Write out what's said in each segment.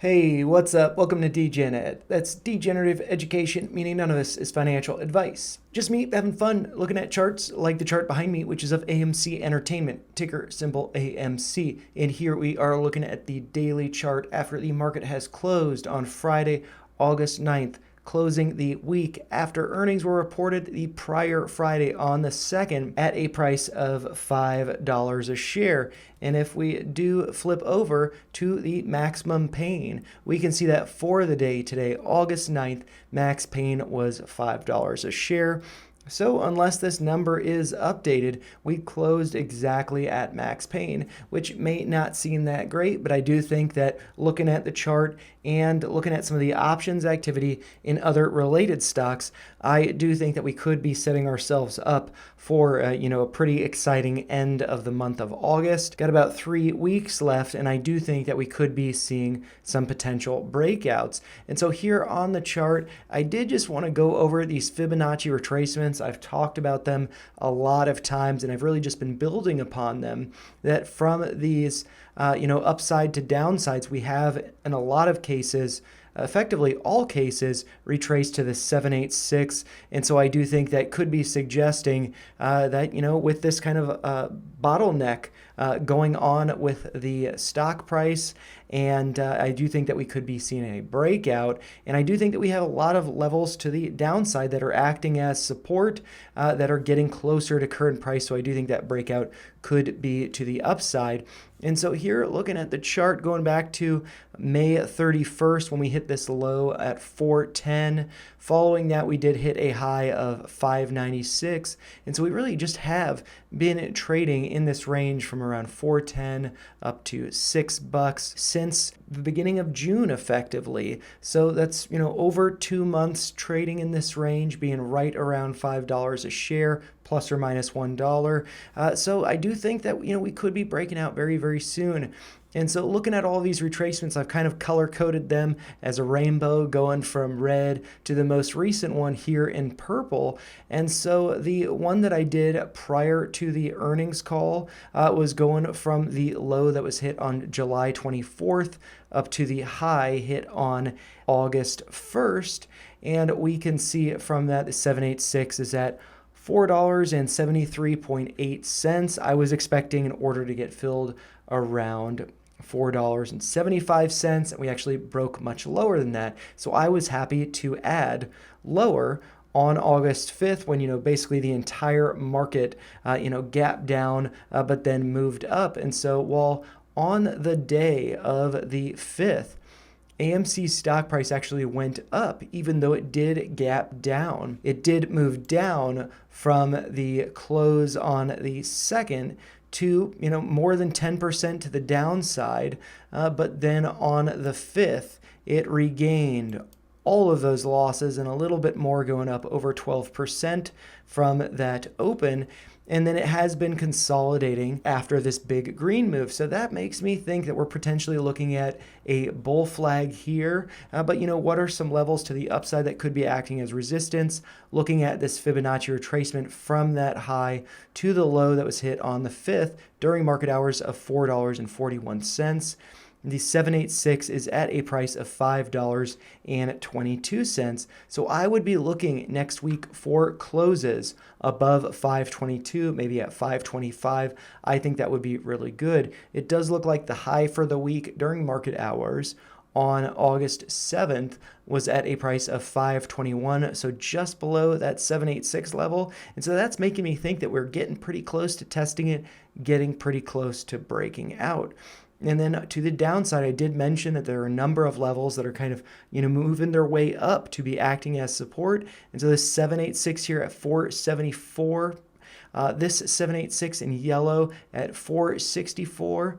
Hey, what's up? Welcome to DGenEd. That's degenerative education, meaning none of this is financial advice. Just me having fun looking at charts like the chart behind me, which is of AMC Entertainment, ticker symbol AMC. And here we are looking at the daily chart after the market has closed on Friday, August 9th, closing the week after earnings were reported the prior Friday on the 2nd at a price of $5 a share. And if we do flip over to the maximum pain, we can see that for the day today, August 9th, max pain was $5 a share. So unless this number is updated, we closed exactly at max pain, which may not seem that great, but I do think that looking at the chart and looking at some of the options activity in other related stocks, I do think that we could be setting ourselves up for a pretty exciting end of the month of August. Got about 3 weeks left, and I do think that we could be seeing some potential breakouts. And so here on the chart, I did just want to go over these Fibonacci retracements. I've talked about them a lot of times, and I've really just been building upon them. That from these, upside to downsides, we have in a lot of cases, effectively all cases, retraced to the 786. And so I do think that could be suggesting that, with this kind of bottleneck going on with the stock price, and I do think that we could be seeing a breakout. And I do think that we have a lot of levels to the downside that are acting as support that are getting closer to current price. So I do think that breakout could be to the upside. And so here, looking at the chart, going back to May 31st when we hit this low at 410. Following that, we did hit a high of 596. And so we really just have been trading in this range from around 410 up to $6 since the beginning of June, effectively. So that's, over 2 months trading in this range, being right around $5 a share, plus or minus $1. So I do think that, we could be breaking out very, very soon. And so looking at all these retracements, I've kind of color-coded them as a rainbow, going from red to the most recent one here in purple. And so the one that I did prior to the earnings call was going from the low that was hit on July 24th up to the high hit on August 1st. And we can see from that the 786 is at $4.73.8. I was expecting an order to get filled around $4.75, and we actually broke much lower than that. So I was happy to add lower on August 5th when, basically the entire market, gapped down, but then moved up. And so while on the day of the 5th, AMC's stock price actually went up, even though it did gap down. It did move down from the close on the 2nd to, more than 10% to the downside. But then on the 5th, it regained all of those losses and a little bit more, going up over 12% from that open. And then it has been consolidating after this big green move. So that makes me think that we're potentially looking at a bull flag here. But what are some levels to the upside that could be acting as resistance? Looking at this Fibonacci retracement from that high to the low that was hit on the 5th during market hours of $4.41. The 786 is at a price of $5.22. So I would be looking next week for closes above 522, maybe at 525. I think that would be really good. It does look like the high for the week during market hours on August 7th was at a price of 521, so just below that 786 level. And so that's making me think that we're getting pretty close to testing it, getting pretty close to breaking out. And then to the downside, I did mention that there are a number of levels that are kind of, moving their way up to be acting as support. And so this 786 here at 474, this 786 in yellow at 464.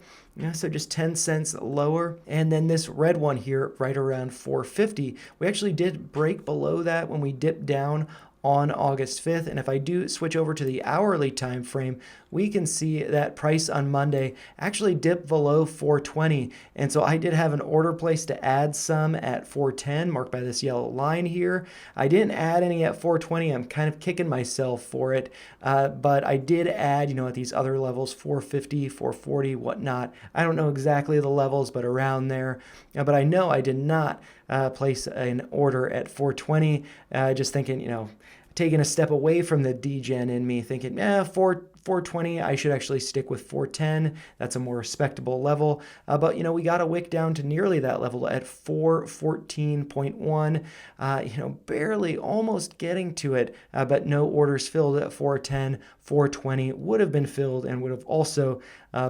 So just 10 cents lower. And then this red one here right around 450. We actually did break below that when we dipped down on August 5th. And if I do switch over to the hourly time frame, we can see that price on Monday actually dipped below 420. And so I did have an order place to add some at 410, marked by this yellow line here. I didn't add any at 420. I'm kind of kicking myself for it. But I did add, at these other levels, 450, 440, whatnot. I don't know exactly the levels, but around there. But I know I did not place an order at 420, just thinking, taking a step away from the degen in me, thinking, 420, I should actually stick with 410. That's a more respectable level. But, we got a wick down to nearly that level at 414.1, barely almost getting to it, but no orders filled at 410. 420 would have been filled and would have also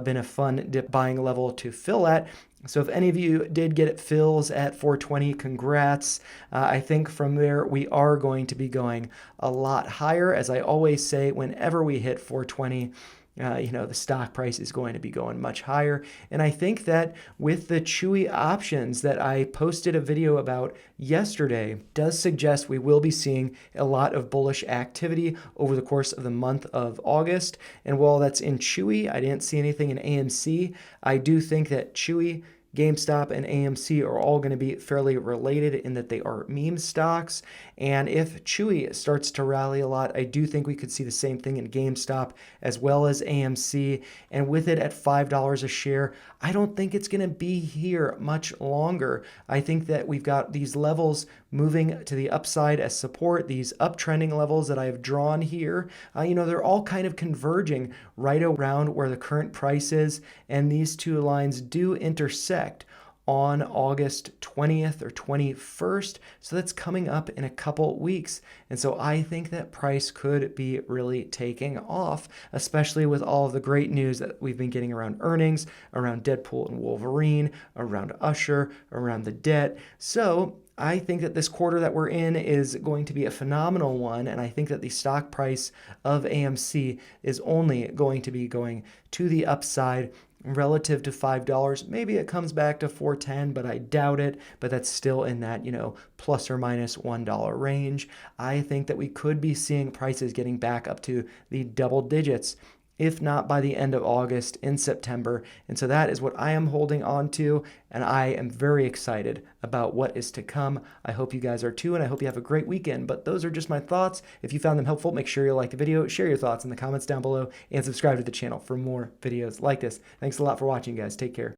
been a fun dip buying level to fill at. So if any of you did get it fills at 420, congrats. I think from there we are going to be going a lot higher. As I always say, whenever we hit 420, the stock price is going to be going much higher. And I think that with the Chewy options that I posted a video about yesterday does suggest we will be seeing a lot of bullish activity over the course of the month of August. And while that's in Chewy, I didn't see anything in AMC. I do think that Chewy, GameStop, and AMC are all going to be fairly related in that they are meme stocks. And if Chewy starts to rally a lot, I do think we could see the same thing in GameStop as well as AMC. And with it at $5 a share, I don't think it's going to be here much longer. I think that we've got these levels moving to the upside as support, these uptrending levels that I have drawn here. They're all kind of converging right around where the current price is. And these two lines do intersect on August 20th or 21st. So that's coming up in a couple weeks. And so I think that price could be really taking off, especially with all of the great news that we've been getting around earnings, around Deadpool and Wolverine, around Usher, around the debt. So I think that this quarter that we're in is going to be a phenomenal one, and I think that the stock price of AMC is only going to be going to the upside relative to $5. Maybe it comes back to 410, but I doubt it. But that's still in that, plus or minus $1 range. I think that we could be seeing prices getting back up to the double digits, if not by the end of August, in September. And so that is what I am holding on to, and I am very excited about what is to come. I hope you guys are too, and I hope you have a great weekend. But those are just my thoughts. If you found them helpful, make sure you like the video, share your thoughts in the comments down below, and subscribe to the channel for more videos like this. Thanks a lot for watching, guys. Take care.